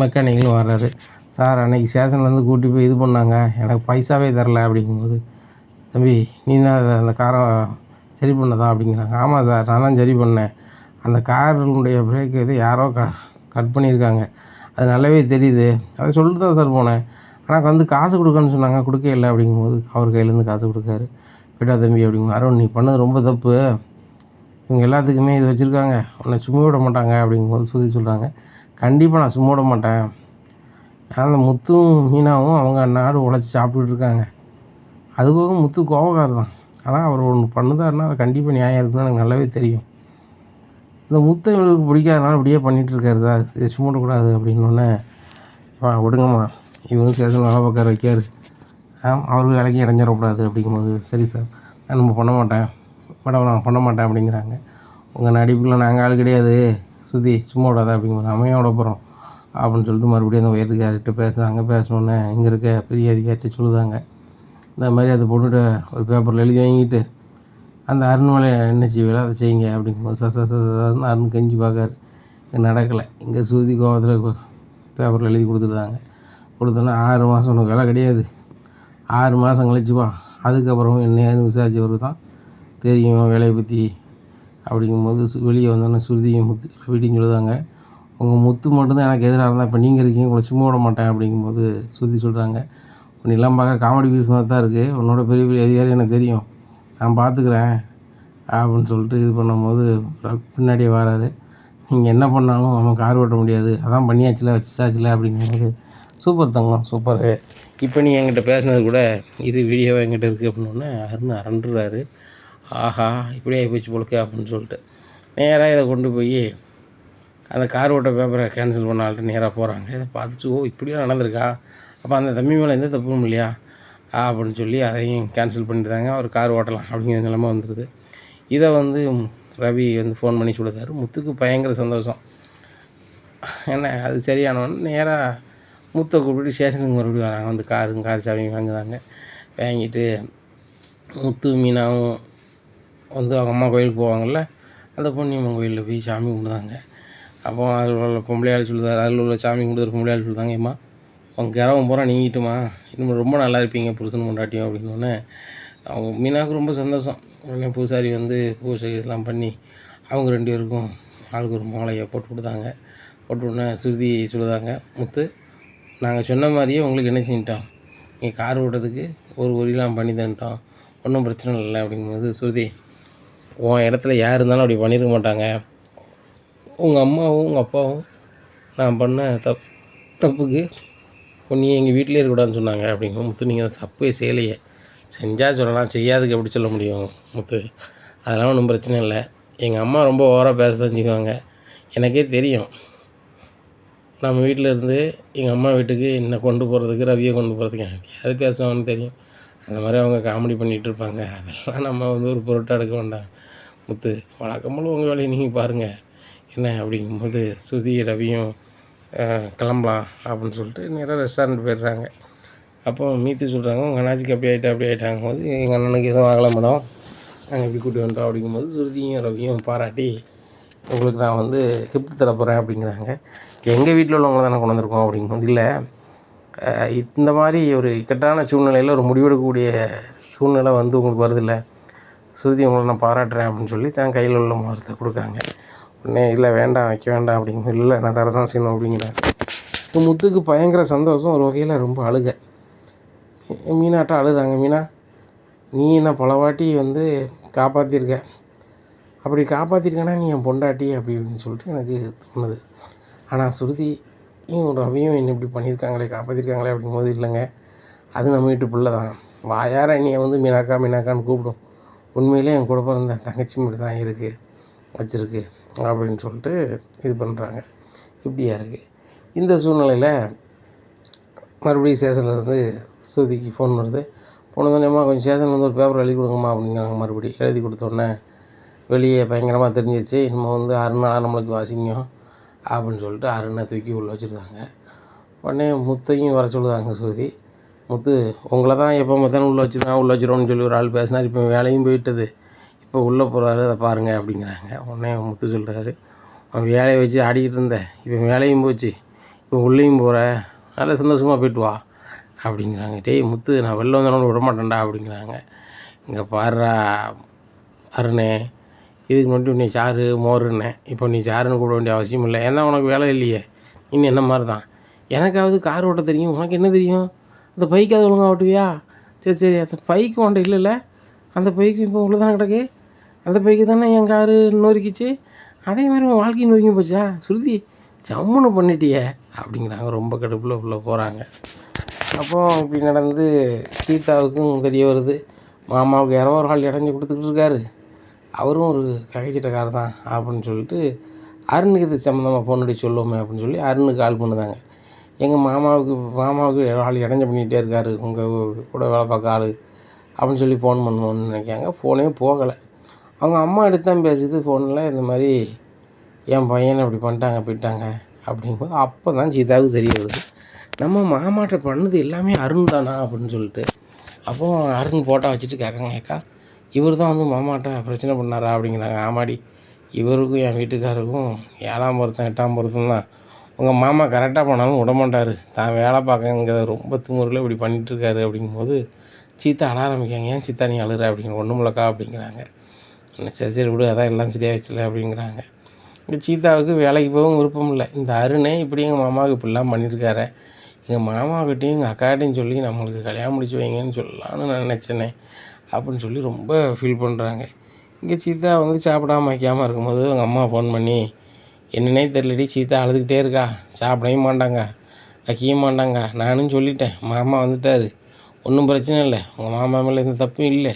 மெக்கானிக்கலும் வர்றாரு. சார் அன்றைக்கி ஸ்டேஷன்லேருந்து கூட்டி போய் இது பண்ணாங்க, எனக்கு பைசாவே தரல அப்படிங்கும்போது, தம்பி நீ தான் அந்த காரை சரி பண்ணதா அப்படிங்கிறாங்க. ஆமாம் சார் நான் தான் சரி பண்ணேன், அந்த காரினுடைய பிரேக் இது யாரோ கட் பண்ணியிருக்காங்க, அது நல்லாவே தெரியுது, அதை சொல்லிட்டு தான் சார் போனேன், ஆனால் வந்து காசு கொடுக்கன்னு சொன்னாங்க, கொடுக்க இல்லை அப்படிங்கும்போது அவர் கையிலேருந்து காசு கொடுக்காரு. போய்ட்டா தம்பி அப்படிங்க. அருண் நீ பண்ணது ரொம்ப தப்பு, இவங்க எல்லாத்துக்குமே இது வச்சுருக்காங்க, உன்னை சும்மா விட மாட்டாங்க அப்படிங்கும்போது ஸ்ருதி சொல்கிறாங்க. கண்டிப்பாக நான் சும்மா விட மாட்டேன், அந்த முத்தும் மீனாவும் அவங்க நாடு உழைச்சி சாப்பிட்டுட்டு இருக்காங்க, அதுபோக முத்து கோபக்காரர் தான், ஆனால் அவர் ஒன்று பண்ணுதாருன்னா அது கண்டிப்பாக நியாயம் இருக்குன்னு எனக்கு நல்லாவே தெரியும், இந்த முத்தை இவங்களுக்கு பிடிக்காதனால அப்படியே பண்ணிகிட்ருக்காரு சார், இதை சும்மா விடக்கூடாது அப்படின்னோடனே விடுங்கம்மா இவங்க சேஷன் வேலை பார்க்கார வைக்காரு, அவருக்கு வேலைக்கு இடைஞ்சிடக்கூடாது அப்படிங்கும்போது, சரி சார் நான் நம்ம பண்ண மாட்டேன் மேடம், நான் பண்ண மாட்டேன் அப்படிங்கிறாங்க. உங்கள் நடிப்புல நாங்கள் ஆள் கிடையாது ஸ்ருதி, சும்மா விடாத அப்படிங்கும்போது, அமையாக விட போகிறோம் அப்படின்னு சொல்லிட்டு மறுபடியும் அந்த உயரதிகாரிகிட்ட பேசுகிறாங்க. பேசணுன்னே இங்கே இருக்க பெரிய அதிகாரிகிட்ட சொல்லுதாங்க, இந்த மாதிரி அந்த பொண்ணுகிட்ட ஒரு பேப்பரில் எழுதி வாங்கிட்டு அந்த அருண் வேலை என்ன செய்வீங்களோ அதை செய்யுங்க அப்படிங்கும்போது, சார்னு அருண் கெஞ்சி பார்க்காரு, இங்கே நடக்கலை, இங்கே ஸ்ருதி கோவத்தில் பேப்பரில் எழுதி கொடுத்துருந்தாங்க. கொடுத்தோன்னா 6 மாதம் உனக்கு வேலை கிடையாது, 6 மாதம் கழிச்சு வா, அதுக்கப்புறம் என்னன்னு விசாரிச்சவருக்கு தான் தெரியும் வேலையை பற்றி. அப்படிங்கும்போது வெளியே வந்தோன்னே சுருதியும் முத்து ரவிட்டையும் சொல்லுதாங்க, உங்கள் முத்து மட்டும்தான் எனக்கு எதிராக இருந்தால் இப்போ நீங்கள் இருக்கீங்க, உங்களை சும்மா விட மாட்டேன். அப்படிங்கும்போது சுருதி சொல்கிறாங்க, உன்னெல்லாம் பார்க்க காமெடி பீஸ் மாதிரி தான் இருக்குது, உன்னோட பெரிய பெரிய அதிகாரி எனக்கு தெரியும், நான் பார்த்துக்கிறேன் அப்படின்னு சொல்லிட்டு இது பண்ணும்போது பின்னாடியே வராரு. நீங்கள் என்ன பண்ணாலும் அவன் கார் ஓட்ட முடியாது, அதான் பண்ணியாச்சுல வச்சாச்சுல அப்படிங்கும்போது, சூப்பர் தங்கம் சூப்பரு, இப்போ நீ என்கிட்ட பேசினது கூட இது வீடியோவாக என்கிட்ட இருக்குது அப்படின்னோடனே அரண்டுறாரு. ஆஹா இப்படி ஆகி போச்சு போலுக்கு அப்படின்னு சொல்லிட்டு நேராக இதை கொண்டு போய் அந்த கார் ஓட்ட பேப்பரை கேன்சல் பண்ண ஆள்கிட்ட நேராக போகிறாங்க. இதை பார்த்துட்டு ஓ இப்படியும் நடந்திருக்கா, அப்போ அந்த தம்பி மேலே எந்த தப்பும் இல்லையா அப்படின்னு சொல்லி அதையும் கேன்சல் பண்ணிட்டாங்க. அவர் கார் ஓட்டலாம் அப்படிங்கிற நிலைமை வந்துடுது. இதை ரவி ஃபோன் பண்ணி சொல்லுறாரு. முத்துக்கு பயங்கர சந்தோஷம். என்ன அது சரியானவொன்னு நேராக முத்தை கூப்பிட்டு ஸ்டேஷனுக்கு மறுபடியும் வராங்க. கார் சாவியும் வாங்குதாங்க. வாங்கிட்டு முத்து மீனாவும் அவங்க அம்மா கோயிலுக்கு போவாங்கள்ல, அந்த பொன்னியம்மன் கோயிலில் போய் சாமி கும்பிடுதாங்க. அப்போ அதில் உள்ள பொம்பளையாள் சொல்லுதாரு, அதில் உள்ள சாமி கும்பிடுற பொம்பளையாள் சொல்லுதாங்க, ஏம்மா அவங்க கிரவம் பூரா நீங்கிட்டுமா, இன்னும் ரொம்ப நல்லா இருப்பீங்க புருஷன் பொண்டாட்டியும் அப்படின்னோடனே அவங்க மீனாவுக்கு ரொம்ப சந்தோஷம். உடனே பூசாரி பூஜை இதெல்லாம் பண்ணி அவங்க 2 பேருக்கும் ஆளுக்கு ஒரு மாலையை போட்டு விடுதாங்க. போட்டு விடனே சுருதி சொல்லுதாங்க, முத்து நாங்கள் சொன்ன மாதிரியே உங்களுக்கு என்ன செஞ்சிட்டோம், நீங்கள் கார் ஓட்டுறதுக்கு ஒரு உரிலாம் பண்ணி தந்துட்டோம், ஒன்றும் பிரச்சனை இல்லை. அப்படிங்கும்போது சுருதி, உன் இடத்துல யார் இருந்தாலும் அப்படி பண்ணியிருக்க மாட்டாங்க, உங்கள் அம்மாவும் உங்கள் அப்பாவும் நான் பண்ண தப்புக்கு நீ எங்கள் வீட்டிலே இருக்கக்கூடாதுன்னு சொன்னாங்க. அப்படிங்க முத்து, நீங்கள் தப்பே செய்யலையே, செஞ்சால் சொல்லலாம், செய்யாதுக்கு எப்படி சொல்ல முடியும் முத்து, அதெல்லாம் ஒன்றும் பிரச்சனை இல்லை. எங்கள் அம்மா ரொம்ப ஓவராக பேச தெரிஞ்சுக்குவாங்க, எனக்கே தெரியும். நம்ம வீட்டில் இருந்து எங்கள் அம்மா வீட்டுக்கு என்னை கொண்டு போகிறதுக்கு ரவியை கொண்டு போகிறதுக்கு எனக்கு அது பேசுவாங்கன்னு தெரியும். அந்த மாதிரி அவங்க காமெடி பண்ணிகிட்டு இருப்பாங்க, அதெல்லாம் நம்ம ஒரு பொருட்டாக எடுக்க வேண்டாம் முத்து, வழக்கம் போல் உங்கள் வேலையை நீங்கள் பாருங்கள் என்ன. அப்படிங்கும்போது சுருதி ரவியும் கிளம்பலாம் அப்படின்னு சொல்லிட்டு நேராக ரெஸ்டாரண்ட் போயிடுறாங்க. அப்போ மீத்து சொல்கிறாங்க, உங்கள் அண்ணாச்சிக்கு அப்படி ஆகிட்டாங்க போது, எங்கள் அண்ணனுக்கு எதுவும் ஆகலை மேடம், நாங்கள் இப்படி கூட்டி வந்துட்டோம். அப்படிங்கும்போது சுருதியும் ரவியும் பாராட்டி, உங்களுக்கு நான் கிஃப்ட் தர போகிறேன் அப்படிங்கிறாங்க. எங்கள் வீட்டில் உள்ளவங்கள தானே கொண்டு வந்திருக்கோம் அப்படிங்கும்போது, இல்லை இந்த மாதிரி ஒரு இக்கட்டான சூழ்நிலையில் ஒரு முடிவெடுக்கக்கூடிய சூழ்நிலை உங்களுக்கு வருதில்ல, சுருதி உங்களை நான் பாராட்டுறேன் அப்படின்னு சொல்லி தான் கையில் உள்ள மரத்தை கொடுக்காங்க. உடனே இல்லை வேண்டாம் வைக்க வேண்டாம் அப்படிங்க, இல்லை நான் தரதான் செய்யணும் அப்படிங்கிறாங்க. முத்துக்கு பயங்கர சந்தோஷம், ஒரு வகையில் ரொம்ப அழுக. மீனாட்ட அழுகிறாங்க. மீனா, நீ என்ன பல வாட்டி காப்பாற்றிருக்க, அப்படி காப்பாற்றிருக்கேன்னா நீ என் பொண்டாட்டி அப்படி அப்படின்னு சொல்லிட்டு எனக்கு தோணுது. ஆனால் சுருதியும் ரவியும் என்ன இப்படி பண்ணியிருக்காங்களே, காப்பாற்றிருக்காங்களே அப்படிங்கும்போது, இல்லைங்க அது நம்ம வீட்டு பிள்ளை தான், வாயார என்னையை மீனாக்கான்னு கூப்பிடும், உண்மையிலே என் கூட பிறந்த தங்கச்சி மட்டும் தான் இருக்குது வச்சுருக்கு அப்படின்னு சொல்லிட்டு இது பண்ணுறாங்க. இப்படியா இருக்குது. இந்த சூழ்நிலையில் மறுபடியும் ஸ்டேஷன்லேருந்து சுருதிக்கு ஃபோன் வருது. போனதுனேம்மா கொஞ்சம் ஸ்டேஷனில் ஒரு பேப்பர் எழுதி கொடுங்கம்மா அப்படிங்கிறாங்க. மறுபடியும் எழுதி கொடுத்தோடனே வெளியே பயங்கரமாக தெரிஞ்சிருச்சு, இனிமேல் அருணா நம்மளுக்கு வாசிக்கும் அப்படின்னு சொல்லிட்டு அருணை தூக்கி உள்ளே வச்சுருந்தாங்க. உடனே முத்தையும் வர சொல்லுதாங்க சுருதி. முத்து, உங்களை தான் எப்போ பார்த்தாலும் உள்ளே வச்சிருவோம்னு சொல்லி ஒரு ஆள் பேசினார், இப்போ வேலையும் போயிட்டது, இப்போ உள்ளே போகிறாரு, அதை பாருங்கள் அப்படிங்கிறாங்க. உடனே முத்து சொல்கிறாரு, அவன் வேலையை வச்சு ஆடிக்கிட்டு இருந்தேன், இப்போ வேலையும் போச்சு, இப்போ உள்ளேயும் போகிற, நல்லா சந்தோஷமாக போய்ட்டு வா அப்படிங்கிறாங்க. டேய் முத்து, நான் வெளில வந்தோன்னு விட மாட்டேன்டா அப்படிங்கிறாங்க. இங்கே பாடுறா அருணே, இதுக்கு மட்டும் நீ சாரு மோருன்னேன், இப்போ நீ சாருன்னு கூட வேண்டிய அவசியம் இல்லை, ஏன்னா உனக்கு வேலை இல்லையே, இன்னும் என்ன மாதிரி தான், எனக்காவது கார் ஓட்ட தெரியும், உனக்கு என்ன தெரியும், அந்த பைக்காவது ஒழுங்காக ஓட்டுவியா, சரி அந்த பைக்கு உன்ட்ட இல்லைல்ல, அந்த பைக்கு இப்போ உள்ள தானே கிடக்கு, அந்த பைக்கு தானே என் காரு நொறுக்கிச்சு, அதே மாதிரி உன் வாழ்க்கையும் நொறுக்கி போச்சா, சுருதி ஜம்முன்னு பண்ணிட்டியே அப்படிங்கிறாங்க. ரொம்ப கடுப்பில் உள்ளே போகிறாங்க. அப்போது இப்படி நடந்து சீதாவுக்கும் தெரிய வருது, மாமாவுக்கு யாரோ ஒரு ஆள் இடைஞ்சி கொடுத்துக்கிட்டு இருக்காரு, அவரும் ஒரு ககைச்சிட்டக்காரர் தான் அப்படின்னு சொல்லிட்டு அருணுக்கு இது சம்மந்தமாக ஃபோன் அடிச்சு சொல்லுவோமே அப்படின்னு சொல்லி அருணுக்கு கால் பண்ணுதாங்க. எங்கள் மாமாவுக்கு ஆள் இடைஞ்ச பண்ணிகிட்டே இருக்கார், உங்கள் கூட வேலை பார்க்க ஆள் அப்படின்னு சொல்லி ஃபோன் பண்ணணும்னு நினைக்காங்க. ஃபோனே போகலை. அவங்க அம்மா எடுத்து தான் பேசுது ஃபோனில், இந்த மாதிரி என் பையனை இப்படி பண்ணிட்டாங்க போயிட்டாங்க அப்படிங்கும்போது அப்போ தான் சீதாவுக்கு தெரிய வருது, நம்ம மாமாட்ட பண்ணது எல்லாமே அருண் தானா அப்படின்னு சொல்லிட்டு. அப்போது அருண் ஃபோட்டோ வச்சுட்டு கேட்காங்க, ஏக்கா இவர் தான் மாமாட்ட பிரச்சனை பண்ணாரா அப்படிங்கிறாங்க. ஆமாடி, இவருக்கும் என் வீட்டுக்காருக்கும் 7ஆம் பொருத்தம் 8ஆம் பொருத்தம் தான், உங்கள் மாமா கரெக்டாக போனாலும் விடமாட்டார், தான் வேலை பார்க்கங்கிறத ரொம்ப திமிரில் இப்படி பண்ணிகிட்ருக்காரு அப்படிங்கும்போது சீத்தா அழ ஆரம்பிக்காங்க. ஏன் சீத்தா நீ அழுற அப்படிங்கிற. ஒன்றும் இல்லைக்கா அப்படிங்கிறாங்க. சரி சரி விடு, அதான் எல்லாம் சரியாகிடுச்சுல அப்படிங்கிறாங்க. இந்த சீத்தாவுக்கு வேலைக்கு போகவும் விருப்பம் இல்லை. இந்த அருணே இப்படி எங்கள் மாமாவுக்கு இப்படிலாம் பண்ணியிருக்காரு, எங்கள் மாமாக்கிட்டையும் எங்கள் அக்காட்டையும் சொல்லி நம்மளுக்கு கல்யாணம் முடிச்சு வைங்கன்னு சொல்லலான்னு நான் நினச்சேனே அப்படின்னு சொல்லி ரொம்ப ஃபீல் பண்ணுறாங்க. இங்கே சீத்தா வந்து சாப்பிடாம வைக்காமல் இருக்கும்போது அவங்க அம்மா ஃபோன் பண்ணி, என்னன்னே தெரியலடி சீத்தா அழுதுகிட்டே இருக்கா, சாப்பிடவும் மாட்டாங்க வைக்கவும் மாட்டாங்க, நானும் சொல்லிட்டேன், மாமா வந்துட்டார், ஒன்றும் பிரச்சனை இல்லை, உங்கள் மாமா மேலே எந்த தப்பும் இல்லை,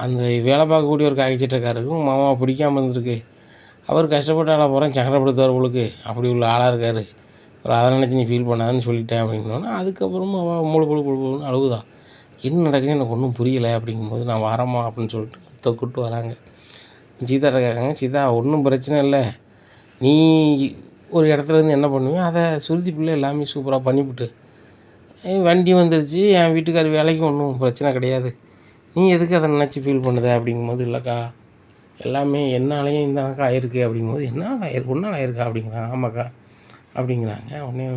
அந்த வேலை பார்க்கக்கூடிய ஒரு காய்ச்சிட்டக்காரருக்கு உங்கள் மாமாவை பிடிக்காமல் இருந்திருக்கு, அவர் கஷ்டப்பட்டு ஆளாக போகிறேன் சங்கடப்படுத்துவார் உங்களுக்கு, அப்படி உள்ள ஆளாக இருக்கார், ஒரு அதை நினச்சி நீ ஃபீல் பண்ணாதுன்னு சொல்லிட்டேன் அப்படின்னோன்னா அதுக்கப்புறமா அவள் முழு அழுகுதா. என்ன நடக்குதுன்னு எனக்கு ஒன்றும் புரியலை அப்படிங்கும்போது நான் வரமா அப்படின்னு சொல்லிட்டு கூப்பிட்டு வராங்க. சீதாட்ட கேட்காங்க, சீதா ஒன்றும் பிரச்சனை இல்லை, நீ ஒரு இடத்துலேருந்து என்ன பண்ணுவியோ அதை சுருதி பிள்ளை எல்லாமே சூப்பராக பண்ணிவிட்டு வண்டி வந்துருச்சு, என் வீட்டுக்கார் வேலைக்கும் ஒன்றும் பிரச்சனை கிடையாது, நீ எதுக்கு அதை நினச்சி ஃபீல் பண்ணுத அப்படிங்கும்போது, இல்லைக்கா எல்லாமே என்னாலேயும் இந்த கணக்கா ஆயிருக்கு அப்படிங்கும்போது, என்னால் ஆயிருக்கு ஒன்றால் ஆயிருக்கா அப்படிங்கிறாங்க. ஆமாக்கா அப்படிங்கிறாங்க. உடனே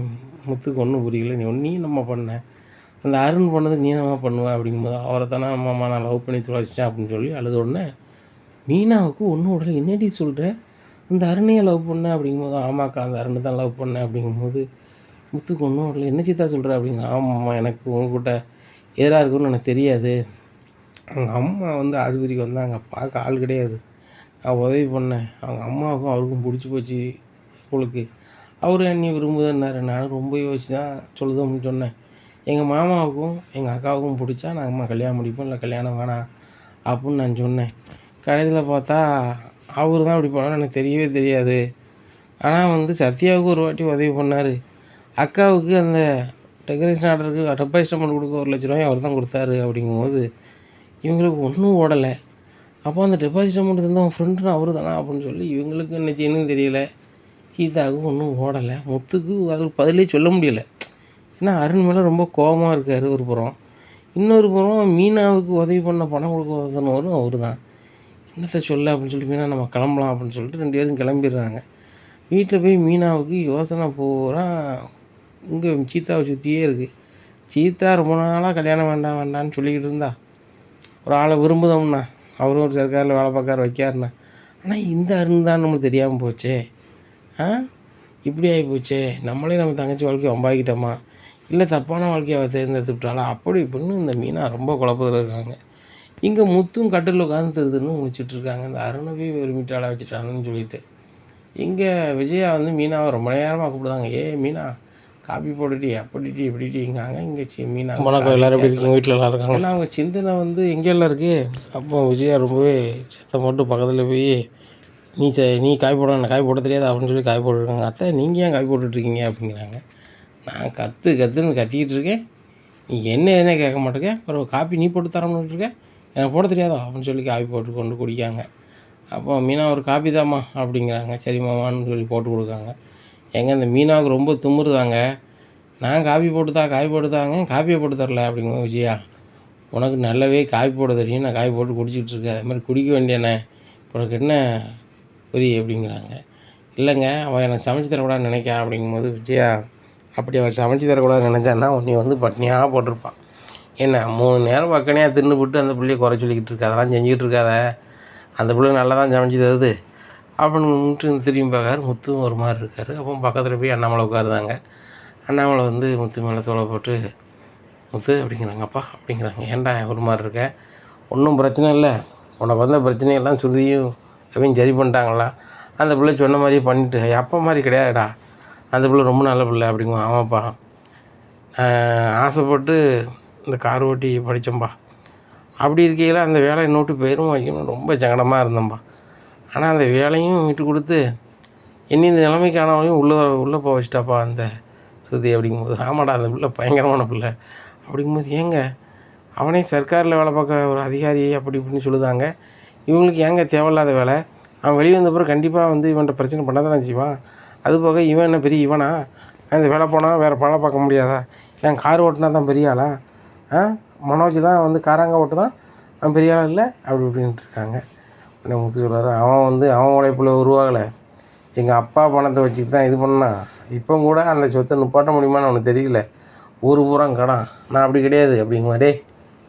முத்துக்கு ஒன்றும் புரியல, நீ நம்ம பண்ண அந்த அருண் பண்ணது நீ நம்ம பண்ணுவேன் அப்படிங்கும்போது, அவரை தானே அம்மா நான் லவ் பண்ணி தொலைச்சிட்டேன் அப்படின்னு சொல்லி அழுத உடனே மீனாவுக்கு ஒன்றும் உடனே என்னடி சொல்கிற, அந்த அருணையை லவ் பண்ணேன் அப்படிங்கும்போது, ஆமாக்கா அந்த அருணை தான் லவ் பண்ணேன் அப்படிங்கும்போது முத்துக்கு ஒன்றும் உடனே என்ன சீத்தா சொல்கிற அப்படிங்க. ஆமாம்மா எனக்கு உங்ககிட்ட எதிராக இருக்குன்னு எனக்கு தெரியாது, அவங்க அம்மா வந்து ஆஸ்பத்திரிக்கு வந்தாங்க, பார்க்க ஆள் கிடையாது, நான் உதவி பண்ணேன், அவங்க அம்மாவுக்கும் அவருக்கும் பிடிச்சி போச்சு உங்களுக்கு, அவர் என்னை விரும்புதுன்னாரு, நானும் ரொம்ப யோசிச்சு தான் சொல்லுது அப்படின்னு சொன்னேன், எங்கள் மாமாவுக்கும் எங்கள் அக்காவுக்கும் பிடிச்சா நாங்கள் கல்யாணம் முடிப்போம், இல்லை கல்யாணம் வேணாம் அப்படின்னு நான் சொன்னேன். கடைசியில் பார்த்தா அவர் தான் இப்படி பண்ணாலும் எனக்கு தெரியவே தெரியாது, ஆனால் வந்து சத்யாவுக்கு ஒரு வாட்டி உதவி பண்ணார், அக்காவுக்கு அந்த டெக்கரேஷன் ஆர்டருக்கு டெபாசிட் அமௌண்ட் கொடுக்க 1,00,000 அவர் தான் கொடுத்தாரு அப்படிங்கும்போது இவங்களுக்கு ஒன்றும் ஓடலை. அப்போ அந்த டெபாசிட் அமௌண்ட் தந்தால் அவன் ஃப்ரெண்டுன்னு அவர் தானா அப்படின்னு சொல்லி இவங்களுக்கு என்ன செய்யணும்னு தெரியல. சீதாவுக்கு ஒன்றும் ஓடலை. முத்துக்கு அதுக்கு பதிலே சொல்ல முடியலை. ஏன்னா அருண் மேலே ரொம்ப கோபமாக இருக்கார் ஒரு புறம், இன்னொரு புறம் மீனாவுக்கு உதவி பண்ண பணம் கொடுக்க உதவினவரும் அவர் தான். என்னத்தை சொல்ல அப்படின்னு சொல்லிட்டு மீனா நம்ம கிளம்பலாம் அப்படின்னு சொல்லிட்டு 2 பேரும் கிளம்பிடுறாங்க. வீட்டில் போய் மீனாவுக்கு யோசனை பூரா இங்கே சீத்தாவை சுற்றியே இருக்குது. சீத்தா ரொம்ப நாளாக கல்யாணம் வேண்டாம் வேண்டான்னு சொல்லிக்கிட்டு இருந்தா, ஒரு ஆளை விரும்புதோம்னா அவரும் ஒரு சர்க்காரில் வேலை பார்க்காரு வைக்காருண்ணா, ஆனால் இந்த அருண் தான் நம்மளுக்கு தெரியாமல் போச்சே, இப்படி ஆகி போச்சே, நம்மளே நம்ம தங்கச்சி வாழ்க்கையை வம்பாக்கிட்டோமா, இல்லை தப்பான வாழ்க்கையை அவள் தேர்ந்தெடுத்து விட்டாளா, அப்படி இப்படின்னு இந்த மீனா ரொம்ப குழப்பத்தில் இருக்காங்க. இங்கே முத்தும் கட்டில் உட்காந்து திருதுன்னு முடிச்சிட்ருக்காங்க, இந்த அருணை போய் விரும்பிட்டாளா வச்சுட்டாங்கன்னு சொல்லிட்டு. இங்கே விஜயா வந்து மீனாவை ரொம்ப நேரமாக கூப்பிடுதாங்க, மீனா காப்பி போட்டுட்டி அப்படிட்டி இப்படிட்டிங்காங்க. இங்கே மீனா வணக்கம் எல்லோரும் எப்படி இருக்கீங்க, வீட்டில் எல்லாம் இருக்காங்க. ஏன்னா அவங்க சிந்தனை வந்து எங்கெல்லாம் இருக்குது. அப்போ விஜயா ரொம்பவே சத்தம் போட்டு பக்கத்தில் போய் நீ காய் போட நான் காய் போட தெரியாது அப்படின்னு சொல்லி காய் போட்டுருக்காங்க. அத்தை நீங்கள் ஏன் காய் போட்டுட்ருக்கீங்க அப்படிங்கிறாங்க. நான் கற்றுன்னு கத்திக்கிட்டு இருக்கேன், நீ என்ன கேட்க மாட்டேங்க, அப்புறம் காப்பி நீ போட்டு தரணுன்ட்டு இருக்கேன், எனக்கு போட தெரியாதா அப்படின்னு சொல்லி காப்பி போட்டு கொண்டு குடிக்காங்க. அப்போ மீனா ஒரு காப்பி தாம்மா அப்படிங்கிறாங்க. சரிம்மான்னு சொல்லி போட்டு கொடுக்காங்க. இந்த மீனாவுக்கு ரொம்ப தும்முறுதாங்க, நான் காப்பி போட்டுதாங்க காப்பியை போட்டு தரல அப்படிங்கும்போது, விஜயா உனக்கு நல்லாவே காப்பி போட தெரியும், நான் காப்பி போட்டு குடிச்சிக்கிட்டு இருக்கேன், அது மாதிரி குடிக்க வேண்டியண்ணே, உனக்கு என்ன புரிய அப்படிங்கிறாங்க. இல்லைங்க அவள் எனக்கு சமைச்சு தரக்கூடாதுன்னு நினைக்கா அப்படிங்கும்போது, விஜயா அப்படி அவள் சமைச்சு தரக்கூடாதுன்னு நினச்சான்னா உன்னை வந்து பட்னியாக போட்டிருப்பான். என்ன 3 நேரம் பக்கனையாக தின்னுபிட்டு அந்த பிள்ளையை குறை சொல்லிக்கிட்டு இருக்கா, அதெல்லாம் செஞ்சுக்கிட்டு இருக்காத, அந்த பிள்ளை நல்லா தான் சமைச்சு தருது அப்படின்னு திரும்பி பார்க்காரு. முத்தும் ஒரு மாதிரி இருக்கார். அப்போ பக்கத்தில் போய் அண்ணாமலை உட்காருதாங்க. அண்ணாமலை வந்து முத்து மேலே தோலை போட்டு, முத்து அப்படிங்கிறாங்க. அப்பா அப்படிங்கிறாங்க. ஏன்டா ஒரு மாதிரி இருக்க, ஒன்றும் பிரச்சனை இல்லை, உனக்கு வந்த பிரச்சனையெல்லாம் சுருதியும் அப்படின்னு சரி பண்ணிட்டாங்களா, அந்த பிள்ளை சொன்ன மாதிரியே பண்ணிட்டு, அப்பா மாதிரி கிடையாதுடா, அந்த பிள்ளை ரொம்ப நல்ல பிள்ளை அப்படிங்குவோம். ஆமாப்பா ஆசைப்பட்டு இந்த கார் ஓட்டி படித்தோம்பா, அப்படி இருக்கையில் அந்த வேலையை நோட்டு போயிடும் வைக்கணும் ரொம்ப சங்கடமாக இருந்தோம்பா, ஆனால் அந்த வேலையும் விட்டு கொடுத்து என்னை இந்த நிலைமைக்கானவனையும் உள்ளே போக வச்சிட்டாப்பா அந்த சுருதி அப்படிங்கும்போது, ஆமாடா அந்த பிள்ளை பயங்கரமான பிள்ளை அப்படிங்கும்போது, ஏங்க அவனே சர்க்காரில் வேலை பார்க்க ஒரு அதிகாரி அப்படி இப்படின்னு சொல்லுதாங்க, இவங்களுக்கு ஏங்க தேவையில்லாத வேலை, அவன் வெளியே வந்த பிறகு கண்டிப்பாக வந்து இவன்கிட்ட பிரச்சனை பண்ண தானே செய்வான், அது போக இவன் என்ன பெரிய இவனா, இந்த வேலை போனால் வேறு வேலை பார்க்க முடியாதா, ஏன் கார் ஓட்டினா தான் பெரிய ஆளா, மனோஜ் தான் வந்து காராங்க ஓட்டு தான் அவன் பெரிய ஆள் இல்லை அப்படி இப்படின்ட்டு இருக்காங்க. முத்து சொல்கிறாரு, அவன் வந்து அவன் உழைப்பில் உருவாகலை, எங்கள் அப்பா பணத்தை வச்சுட்டு தான் இது பண்ணான். இப்போ கூட அந்த சொத்தை நிப்பாட்ட முடியுமான்னு அவனுக்கு தெரியல. ஊர் பூரா கடன். நான் அப்படி கிடையாது அப்படிங்குமா. டேய்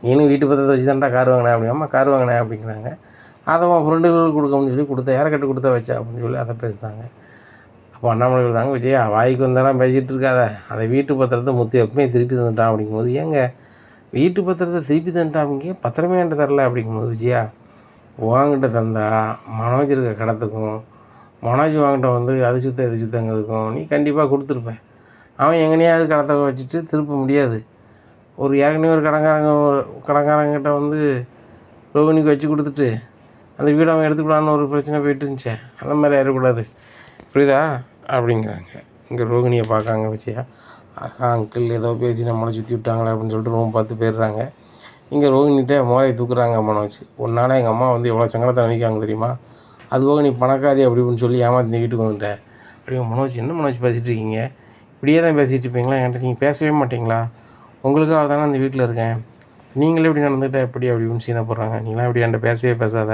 நீனும் வீட்டு பத்திரத்தை வச்சு தான்டா கார் வாங்கினேன் அப்படிங்காம்மா. கார் வாங்கினேன் அப்படிங்கிறாங்க. அதை உன் ஃப்ரெண்டுகளுக்கு கொடுக்கணும்னு சொல்லி கொடுத்த யாரை கொடுத்தா வச்சா அப்படின்னு சொல்லி அதை பேசுகிறாங்க. அப்போ அண்ணாமலை தாங்க விஜயா வாய்க்கு வந்தாலும் பேசிகிட்டு இருக்காத, அந்த வீட்டு பத்திரத்தை முத்து எப்பவுமே திருப்பி தந்துட்டான் அப்படிங்கும்போது, ஏங்க வீட்டு பத்திரத்தை திருப்பி தந்துட்டான் அப்படிங்க பத்திரமே என்கிட்ட தரல அப்படிங்கும்போது, விஜயா வாங்கிட்ட தந்தா மனோஜ் இருக்க கடத்துக்கும் மனோஜ் வாங்கிட்ட வந்து அது சுத்த இது சுத்தங்கிறதுக்கும் நீ கண்டிப்பாக கொடுத்துருப்ப. அவன் எங்கனையாவது கடத்த வச்சுட்டு திருப்ப முடியாது. ஒரு ஏற்கனவே ஒரு கடங்காரங்கிட்ட வந்து ரோகிணிக்கு வச்சு கொடுத்துட்டு அந்த வீடு அவன் எடுத்துக்கூடான்னு ஒரு பிரச்சனை போயிட்டு இருந்துச்சே, அந்த மாதிரி ஆயிடக்கூடாது புரியுதா அப்படிங்கிறாங்க. இங்கே ரோகிணியை பார்க்காங்க விஜயா. அங்கிள் ஏதோ பேசி நம்மளை சுற்றி விட்டாங்களே அப்படின்னு சொல்லிட்டு ரூம் பார்த்து போயிடுறாங்க. இங்கே ரோகிணிகிட்ட மோரையை தூக்குறாங்க மனோஜ். உன்னால் எங்கள் அம்மா வந்து எவ்வளோ சங்கடத்தை அனுப்பிக்காங்க தெரியுமா, அதுபோக நீ பணக்காரி அப்படி இப்படின்னு சொல்லி ஏமாற்றி வீட்டுக்கு வந்துட்டேன் அப்படியே. மனோஜ் என்ன மனோஜ் பேசிகிட்டு இருக்கீங்க, இப்படியே தான் பேசிகிட்டு இருப்பீங்களா, என்கிட்ட நீங்கள் பேசவே மாட்டிங்களா, உங்களுக்காக தானே அந்த வீட்டில் இருக்கேன், நீங்களே இப்படி நடந்துக்கிட்டா எப்படி அப்படி இப்படின்னு சீனை போடுறாங்க. நீங்களாம் இப்படி என்கிட்ட பேசவே பேசாத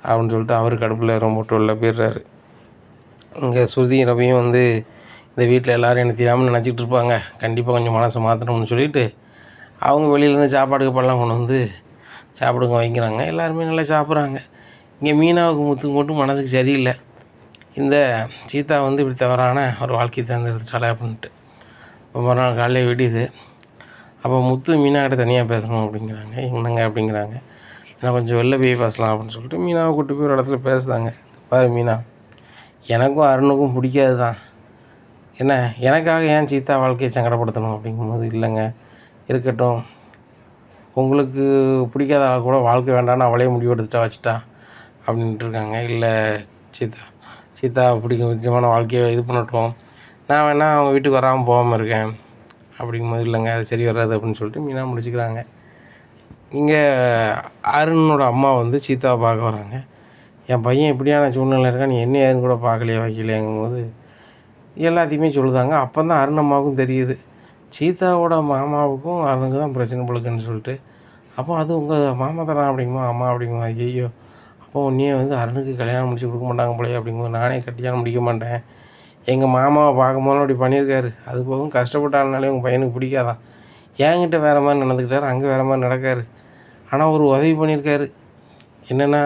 அப்படின்னு சொல்லிட்டு அவர் கடுப்பில் ரொம்ப டொல்ல போயிடுறாரு. இங்கே ஸ்ருதி ரவியும் வந்து இந்த வீட்டில் எல்லோரும் என்ன தெரியாமல் நினச்சிட்டு இருப்பாங்க, கண்டிப்பாக கொஞ்சம் மனசை மாற்றணும்னு சொல்லிவிட்டு அவங்க வெளியிலேருந்து சாப்பாடுக்கு பழம் கொண்டு வந்து சாப்பிடுங்க வைக்கிறாங்க. எல்லாருமே நல்லா சாப்பிட்றாங்க. இங்கே மீனாவுக்கு முத்துக்கு மட்டும் மனதுக்கு சரியில்லை, இந்த சீதா வந்து இப்படி தவறான ஒரு வாழ்க்கையை தேர்ந்தெடுத்துட்டாளே அப்படின்ட்டு. மறுநாள் காலையில் விடியுது. அப்போ முத்து மீனாக்கிட்ட தனியாக பேசணும் அப்படிங்கிறாங்க. என்னங்க அப்படிங்கிறாங்க. நான் கொஞ்சம் வெளில போய் பேசலாம் அப்படின்னு சொல்லிட்டு மீனாவை கூப்பிட்டு போய் ஒரு இடத்துல பேசுதாங்க. பாரு மீனா, எனக்கும் அருணுக்கும் பிடிக்காது தான், என்ன எனக்காக ஏன் சீதா வாழ்க்கையை சங்கடப்படுத்தணும் அப்படிங்கும்போது, இல்லைங்க இருக்கட்டும், உங்களுக்கு பிடிக்காத ஆள் கூட வாழ்க்கை வேண்டான்னு அவளே முடிவு எடுத்துட்டா வச்சுட்டா அப்படின்ட்டு இருக்காங்க. இல்லை சீதா பிடிக்கும் விதமான வாழ்க்கையை இது பண்ணட்டும், நான் வேணா அவங்க வீட்டுக்கு வராமல் போகாமல் இருக்கேன் அப்படிங்கும்போது, இல்லைங்க அது சரி வராது அப்படின்னு சொல்லிட்டு மீனா முடிச்சுக்கிறாங்க. இங்கே அருணோட அம்மா வந்து சீதாவை பார்க்க வராங்க. என் பையன் இப்படியான சூழ்நிலை இருக்கா, நீ என்ன ஏதுன்னு கூட பார்க்கலையே வைக்கலையேங்கும்போது எல்லாத்தையுமே சொல்லுதாங்க. அப்போ தான் அருண் அம்மாவுக்கும் தெரியுது சீதாவோட மாமாவுக்கும் அருணுக்கு தான் பிரச்சனை போலுக்குன்னு சொல்லிட்டு. அப்போ அது உங்கள் மாமா தானே அப்படிங்குமா, அம்மா அப்படிங்குமா. ஐயோ, அப்போ உன்னையே வந்து அருணுக்கு கல்யாணம் முடிச்சு கொடுக்க மாட்டாங்க போலே அப்படிங்கும்போது, நானே கல்யாணம் முடிக்க மாட்டேன், எங்கள் மாமாவை பார்க்கும்போது அப்படி பண்ணியிருக்காரு, அது போகும் கஷ்டப்பட்டாலனாலே உங்கள் பையனுக்கு பிடிக்காதான், என்கிட்ட வேறு மாதிரி நடந்துக்கிட்டார், அங்கே வேறு மாதிரி நடக்காரு, ஆனால் ஒரு உதவி பண்ணியிருக்காரு, என்னென்னா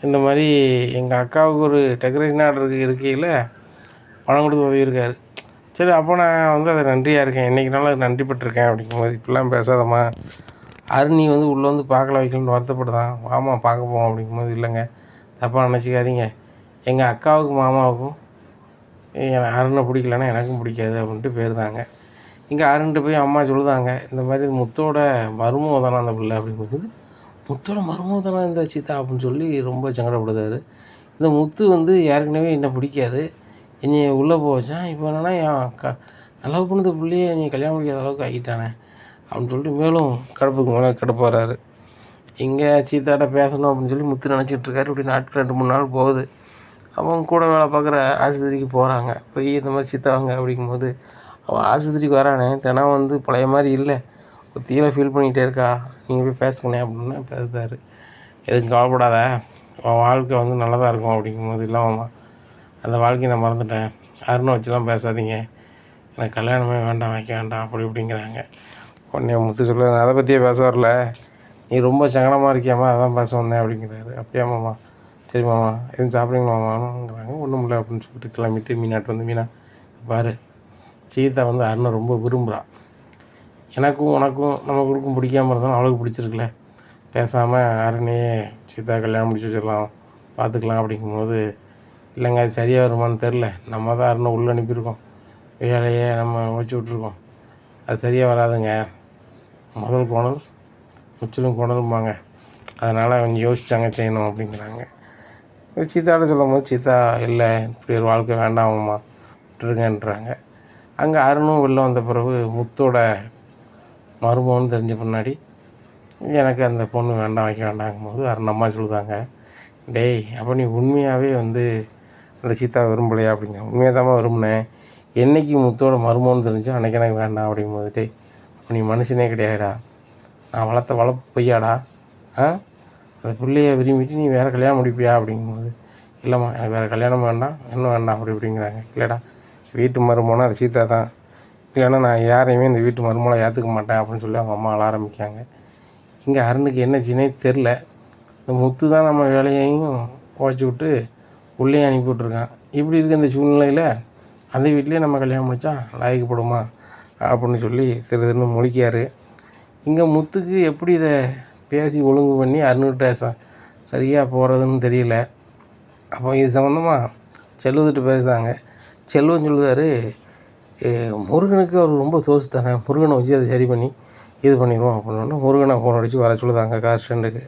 இந்த மாதிரி எங்கள் அக்காவுக்கு ஒரு டெக்கரேஷன் ஆர்டருக்கு இருக்கையில் பணம் கொடுத்து உதவி இருக்கார். சரி அப்போ நான் வந்து அதை நன்றியாக இருக்கேன், என்றைக்குனாலும் நன்றிப்பட்டிருக்கேன் அப்படிங்கும்போது, இப்படிலாம் பேசாதம்மா, அருண் நீ வந்து உள்ளே வந்து பார்க்கல வைக்கணும்னு வருத்தப்படுதான், வாமா பார்க்க போவோம் அப்படிங்கும்போது, இல்லைங்க தப்பாக நினச்சிக்காதீங்க, எங்கள் அக்காவுக்கும் மாமாவுக்கும் அருணை பிடிக்கலன்னா எனக்கும் பிடிக்காது அப்படின்ட்டு போயிருந்தாங்க. இங்கே அருண்கிட்ட போய் அம்மா சொல்லுதாங்க, இந்த மாதிரி முத்தோட மருமக தானே அந்த பிள்ளை அப்படிங்கும்போது, முத்தோட மருமக தானே இந்த சீதா அப்படின்னு சொல்லி ரொம்ப சங்கடப்படுதாரு. இந்த முத்து வந்து ஏற்கனவே என்ன பிடிக்காது, என்னை உள்ளே போச்சான், இப்போ என்னென்னா என் லவ் பண்ணது பிள்ளையே நீ கல்யாணம் முடிக்காத அளவுக்கு ஆகிட்டானே அப்படின்னு சொல்லிட்டு மேலும் கடுப்புக்கு மேலே கடுப்பாகிறாரு. இங்கே சீதாட்ட பேசணும் அப்படின்னு சொல்லி முத்து நினச்சிட்டு இருக்காரு. இப்படி நாட்கள் 2-3 நாள் போகுது. அவங்க கூட வேலை பார்க்குற ஆஸ்பத்திரிக்கு போகிறாங்க. போய் இந்த மாதிரி சீதாவாங்க அப்படிங்கும்போது, அவள் ஆஸ்பத்திரிக்கு வரானே தினம் வந்து பழைய மாதிரி இல்லை, ஒத்தியில் ஃபீல் பண்ணிகிட்டே இருக்கா, நீங்கள் போய் பேசுங்கண்ணே அப்படின்னு பேசுகிறாரு. எதுவும் கவலைப்படாத, உன் வாழ்க்கை வந்து நல்லதாக இருக்கும் அப்படிங்கும்போது, இல்லாமம்மா அந்த வாழ்க்கையை நான் மறந்துட்டேன், அருணை வச்சுலாம் பேசாதீங்க, எனக்கு கல்யாணமே வேண்டாம் வைக்க வேண்டாம் அப்படி இப்படிங்கிறாங்க. உடனே முத்து சொல்ல, அதை பற்றியே பேச வரல, நீ ரொம்ப சங்கடமாக இருக்கியாம்மா அதான் பேச வந்தேன் அப்படிங்கிறாரு. அப்படியாம்மாம்மா, சரி மாமா எதுவும் சாப்பிட்றீங்களா மாமாங்கிறாங்க. ஒன்றும் இல்லை அப்படின்னு சொல்லிட்டு கிளம்பிட்டு மீனாட்டு வந்து, மீனா பாரு சீதா வந்து அருணை ரொம்ப விரும்புகிறான், எனக்கும் உனக்கும் நமக்கும் பிடிக்காமல் இருந்தாலும் அவளுக்கு பிடிச்சிருக்குல்ல, பேசாமல் அருணையே சீதா கல்யாணம் முடிச்சு வச்சிடலாம் பார்த்துக்கலாம் அப்படிங்கும்போது, இல்லைங்க அது சரியாக வருமானு தெரில, நம்ம தான் அருணை உள்ளே அனுப்பியிருக்கோம், வேலையை நம்ம வச்சு விட்ருக்கோம், அது சரியாக வராதுங்க, முதல் கோணல் முற்றிலும் கோணலும்பாங்க, அதனால் கொஞ்சம் யோசிச்சாங்க செய்யணும் அப்படிங்கிறாங்க. சீதாட்ட சொல்லும் போது சீதா இல்லை இப்படி ஒரு வாழ்க்கை வேண்டாமம்மா விட்டுருங்கன்றாங்க. அங்கே அருணும் வெளில வந்த பிறகு முத்தோட மருமகன்னு தெரிஞ்ச பின்னாடி எனக்கு அந்த பொண்ணு வேண்டாம் வைக்க வேண்டாங்கும்போது அருண் அம்மா சொல்லுதாங்க, டேய் அப்போ நீ உண்மையாகவே வந்து அந்த சீதா விரும்பலையா அப்படிங்க. உண்மையாக தான் விரும்பினேன், என்றைக்கு முத்தோட மருமகன்னு தெரிஞ்சோ அன்றைக்கி எனக்கு வேண்டாம் அப்படிங்கும்போது, டேய் அப்போ நீ மனுஷனே கிடையாடா, நான் வளர்த்த வளர்ப்பு பொய்யாடா, அந்த பிள்ளைய விரும்பிட்டு நீ வேறு கல்யாணம் முடிப்பியா அப்படிங்கும்போது, இல்லைம்மா எனக்கு வேறு கல்யாணம் வேண்டாம், இன்னும் வேண்டாம் அப்படி இப்படிங்கிறாங்க. இல்லைடா வீட்டு மருமகனா அது சீதா தான், இல்லைன்னா நான் யாரையுமே இந்த வீட்டு மருமகளை ஏற்றுக்க மாட்டேன் அப்படின்னு சொல்லி அவங்க அம்மா அழ ஆரம்பிக்காங்க. இங்கே அருணுக்கு என்ன செய்யனே தெரில. இந்த முத்து தான் நம்ம வேலையையும் குறைச்சி விட்டு உள்ளே அனுப்பி விட்ருக்கான். இப்படி இருக்க இந்த சூழ்நிலையில் அந்த வீட்லேயே நம்ம கல்யாணம் முடித்தா லாயக்கப்படுமா அப்படின்னு சொல்லி திருன்னு முழிக்காரு. இங்கே முத்துக்கு எப்படி இதை பேசி ஒழுங்கு பண்ணி அருணுகிட்ட சரியாக போகிறதுன்னு தெரியல. அப்போ இது சம்மந்தமாக செல்வத்துட்டு பேசுகிறாங்க. செல்வம் சொல்லுவார், முருகனுக்கு அவர் ரொம்ப தோசு தானே, முருகனை வச்சு அதை சரி பண்ணி இது பண்ணிடுவோம் அப்படின்னு முருகனை ஃபோன் அடித்து வர சொல்லுதாங்க கார் ஸ்டாண்டுக்கு.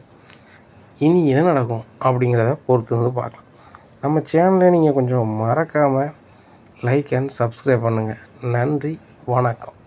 இனி என்ன நடக்கும் அப்படிங்கிறத பொறுத்து வந்து பார்க்கலாம். நம்ம சேனலை நீங்கள் கொஞ்சம் மறக்காமல் லைக் அண்ட் சப்ஸ்கிரைப் பண்ணுங்கள். நன்றி, வணக்கம்.